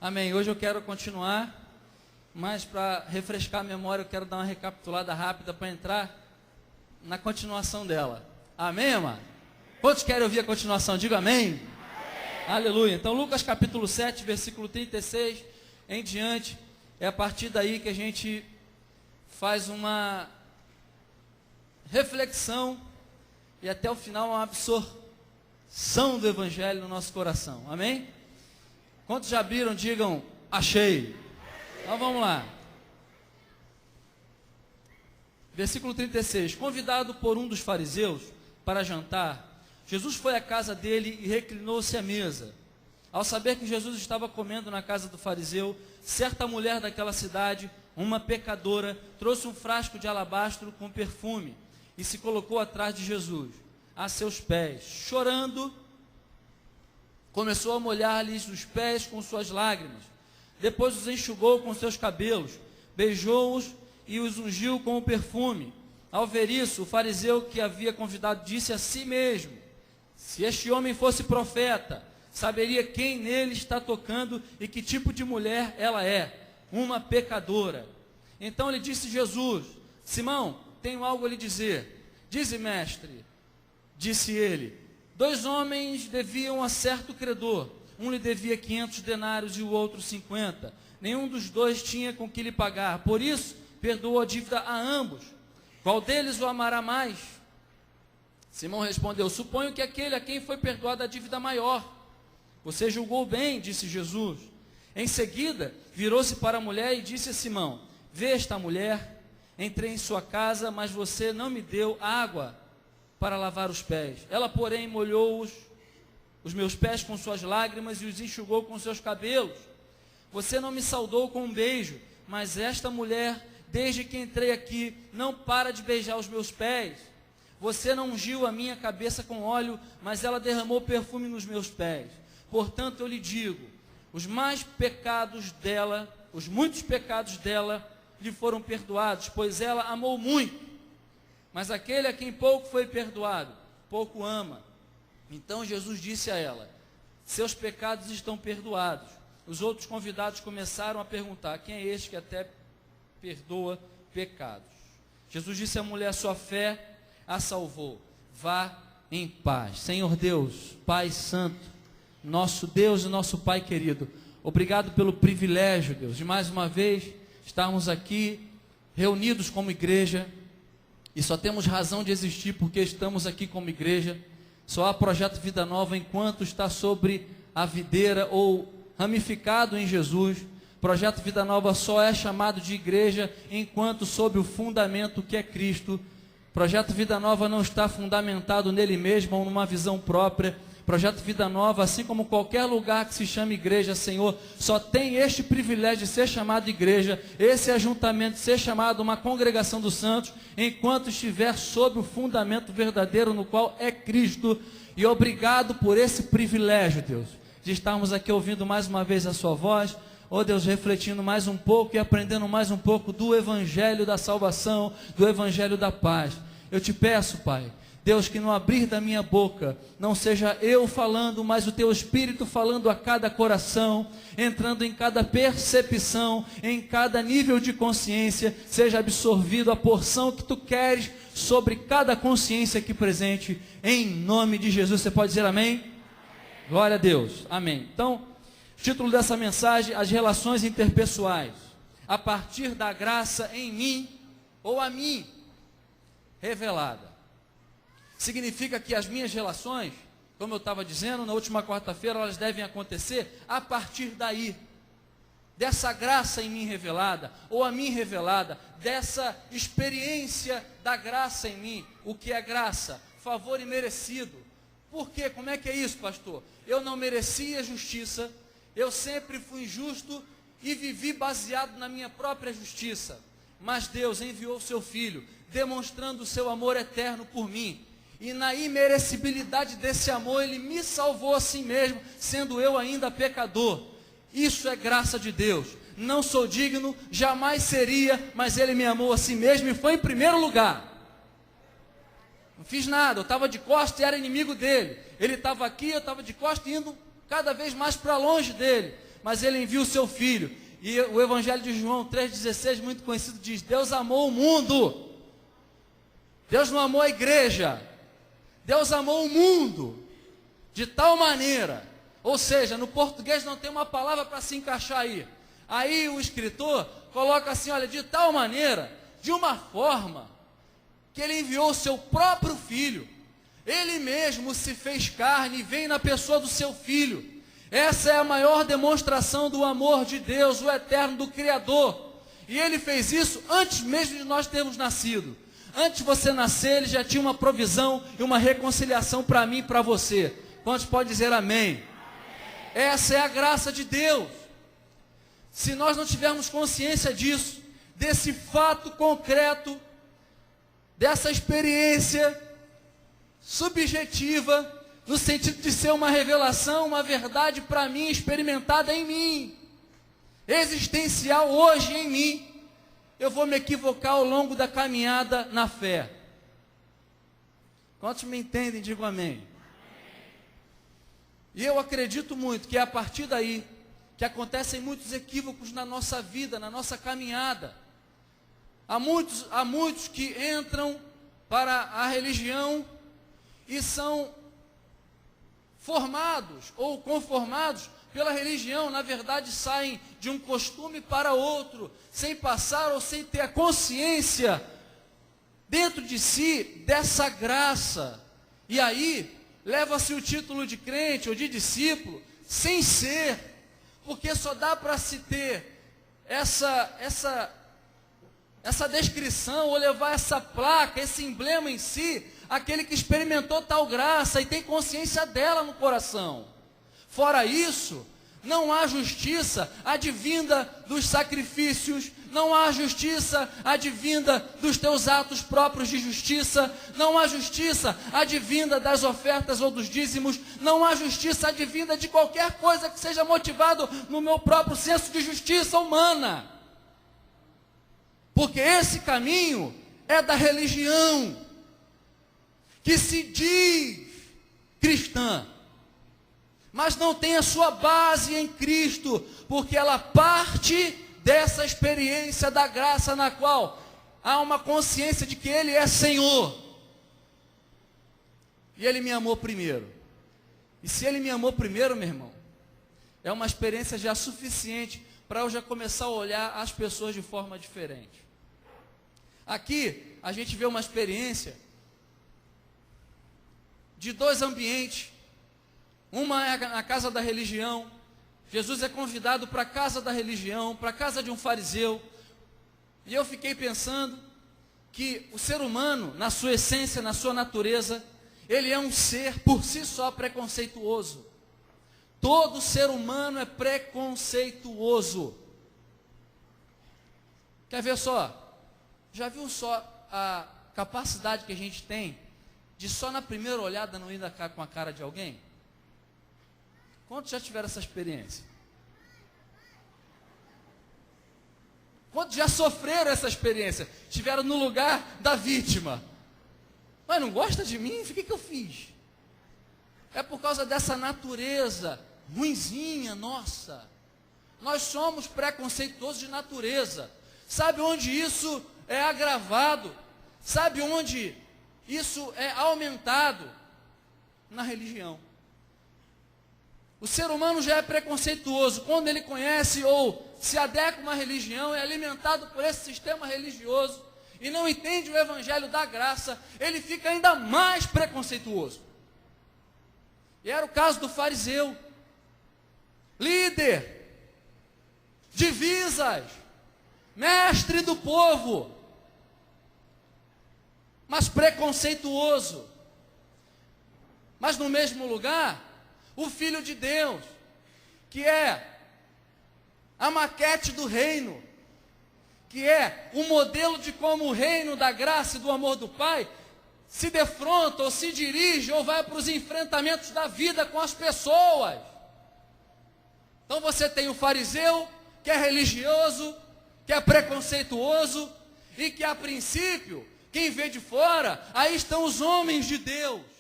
Amém. Hoje eu quero continuar, mas para refrescar a memória, eu quero dar uma recapitulada rápida para entrar na continuação dela. Amém, irmão? Quantos querem ouvir a continuação? Diga amém. Amém. Aleluia. Então, Lucas capítulo 7, versículo 36 em diante, é a partir daí que a gente faz uma reflexão e até o final uma absorção do Evangelho no nosso coração. Amém? Quantos já abriram, digam, achei. Então vamos lá. Versículo 36. Convidado por um dos fariseus para jantar, Jesus foi à casa dele e reclinou-se à mesa. Ao saber que Jesus estava comendo na casa do fariseu, certa mulher daquela cidade, uma pecadora, trouxe um frasco de alabastro com perfume e se colocou atrás de Jesus, a seus pés. Chorando, começou a molhar-lhes os pés com suas lágrimas. Depois os enxugou com seus cabelos, beijou-os e os ungiu com o perfume. Ao ver isso, o fariseu que havia convidado disse a si mesmo: se este homem fosse profeta, saberia quem nele está tocando e que tipo de mulher ela é, uma pecadora. Então lhe disse Jesus: Simão, tenho algo a lhe dizer. Dize, mestre. Disse ele: 2 homens deviam a certo credor. Um lhe devia 500 denários e o outro 50. Nenhum dos dois tinha com que lhe pagar. Por isso, perdoou a dívida a ambos. Qual deles o amará mais? Simão respondeu: suponho que aquele a quem foi perdoada a dívida maior. Você julgou bem, disse Jesus. Em seguida, virou-se para a mulher e disse a Simão: vê esta mulher, entrei em sua casa, mas você não me deu água para lavar os pés. Ela, porém, molhou os meus pés com suas lágrimas e os enxugou com seus cabelos. Você não me saudou com um beijo, mas esta mulher, desde que entrei aqui, não para de beijar os meus pés. Você não ungiu a minha cabeça com óleo, mas ela derramou perfume nos meus pés. Portanto, eu lhe digo, os muitos pecados dela lhe foram perdoados, pois ela amou muito. Mas aquele a quem pouco foi perdoado, pouco ama. Então Jesus disse a ela: seus pecados estão perdoados. Os outros convidados começaram a perguntar: quem é este que até perdoa pecados? Jesus disse à mulher: sua fé a salvou. Vá em paz. Senhor Deus, Pai Santo, nosso Deus e nosso Pai querido, obrigado pelo privilégio, Deus, de mais uma vez estarmos aqui reunidos como igreja. E só temos razão de existir porque estamos aqui como igreja. Só há projeto Vida Nova enquanto está sobre a videira ou ramificado em Jesus. Projeto Vida Nova só é chamado de igreja enquanto sob o fundamento que é Cristo. Projeto Vida Nova não está fundamentado nele mesmo ou numa visão própria. Projeto Vida Nova, assim como qualquer lugar que se chame igreja, Senhor, só tem este privilégio de ser chamado igreja, esse ajuntamento de ser chamado uma congregação dos santos, enquanto estiver sob o fundamento verdadeiro no qual é Cristo. E obrigado por esse privilégio, Deus, de estarmos aqui ouvindo mais uma vez a sua voz, ó Deus, refletindo mais um pouco e aprendendo mais um pouco do Evangelho da salvação, do Evangelho da paz. Eu te peço, Pai, Deus, que no abrir da minha boca, não seja eu falando, mas o Teu Espírito falando a cada coração, entrando em cada percepção, em cada nível de consciência, seja absorvido a porção que Tu queres sobre cada consciência aqui presente, em nome de Jesus. Você pode dizer amém? Amém. Glória a Deus, amém. Então, título dessa mensagem: as relações interpessoais, a partir da graça em mim, ou a mim, revelada. Significa que as minhas relações, como eu estava dizendo, na última quarta-feira, elas devem acontecer a partir daí, dessa graça em mim revelada, ou a mim revelada, dessa experiência da graça em mim. O que é graça? Favor imerecido. Por quê? Como é que é isso, pastor? Eu não merecia justiça, eu sempre fui injusto e vivi baseado na minha própria justiça. Mas Deus enviou o seu Filho, demonstrando o seu amor eterno por mim. E na imerecibilidade desse amor, Ele me salvou a si mesmo, sendo eu ainda pecador. Isso é graça de Deus. Não sou digno, jamais seria, mas Ele me amou a si mesmo e foi em primeiro lugar. Não fiz nada, eu estava de costas e era inimigo dele. Ele estava aqui, eu estava de costas indo cada vez mais para longe dele. mas ele envia o seu Filho. E o Evangelho de João 3,16, muito conhecido, diz: Deus amou o mundo. Deus não amou a igreja. Deus amou o mundo de tal maneira. Ou seja, no português não tem uma palavra para se encaixar aí. Aí o escritor coloca assim, olha, de tal maneira, de uma forma, que ele enviou o seu próprio Filho. Ele mesmo se fez carne e vem na pessoa do seu Filho. Essa é a maior demonstração do amor de Deus, o eterno, do Criador. E ele fez isso antes mesmo de nós termos nascido. Antes de você nascer, ele já tinha uma provisão e uma reconciliação para mim e para você. Quantos podem dizer amém? Essa é a graça de Deus. Se nós não tivermos consciência disso, desse fato concreto, dessa experiência subjetiva, no sentido de ser uma revelação, uma verdade para mim, experimentada em mim, existencial hoje em mim, eu vou me equivocar ao longo da caminhada na fé. Quantos me entendem, digam amém. E eu acredito muito que é a partir daí que acontecem muitos equívocos na nossa vida, na nossa caminhada. Há muitos que entram para a religião e são formados ou conformados pela religião. Na verdade, saem de um costume para outro, sem passar ou sem ter a consciência dentro de si dessa graça. E aí, leva-se o título de crente ou de discípulo, sem ser, porque só dá para se ter essa descrição, ou levar essa placa, esse emblema em si, aquele que experimentou tal graça e tem consciência dela no coração. Fora isso, não há justiça advinda dos sacrifícios, não há justiça advinda dos teus atos próprios de justiça, não há justiça advinda das ofertas ou dos dízimos, não há justiça advinda de qualquer coisa que seja motivado no meu próprio senso de justiça humana. Porque esse caminho é da religião, que se diz cristã, mas não tem a sua base em Cristo, porque ela parte dessa experiência da graça na qual há uma consciência de que Ele é Senhor. E Ele me amou primeiro. E se Ele me amou primeiro, meu irmão, é uma experiência já suficiente para eu já começar a olhar as pessoas de forma diferente. Aqui, a gente vê uma experiência de dois ambientes. Uma é na casa da religião. Jesus é convidado para a casa da religião, para a casa de um fariseu. E eu fiquei pensando que o ser humano, na sua essência, na sua natureza, ele é um ser por si só preconceituoso. Todo ser humano é preconceituoso. Quer ver só? Já viu só a capacidade que a gente tem de só na primeira olhada não ir com a cara de alguém? Quantos já tiveram essa experiência? Quantos já sofreram essa experiência? Estiveram no lugar da vítima. Mas não gosta de mim? O que eu fiz? É por causa dessa natureza ruinzinha nossa. Nós somos preconceituosos de natureza. Sabe onde isso é agravado? Sabe onde isso é aumentado? Na religião. O ser humano já é preconceituoso. Quando ele conhece ou se adequa a uma religião, é alimentado por esse sistema religioso e não entende o evangelho da graça, ele fica ainda mais preconceituoso. E era o caso do fariseu. Líder, divisas, mestre do povo, mas preconceituoso. Mas no mesmo lugar, o Filho de Deus, que é a maquete do reino, que é o modelo de como o reino da graça e do amor do Pai se defronta ou se dirige ou vai para os enfrentamentos da vida com as pessoas. Então você tem o fariseu, que é religioso, que é preconceituoso e que a princípio, quem vê de fora, aí estão os homens de Deus.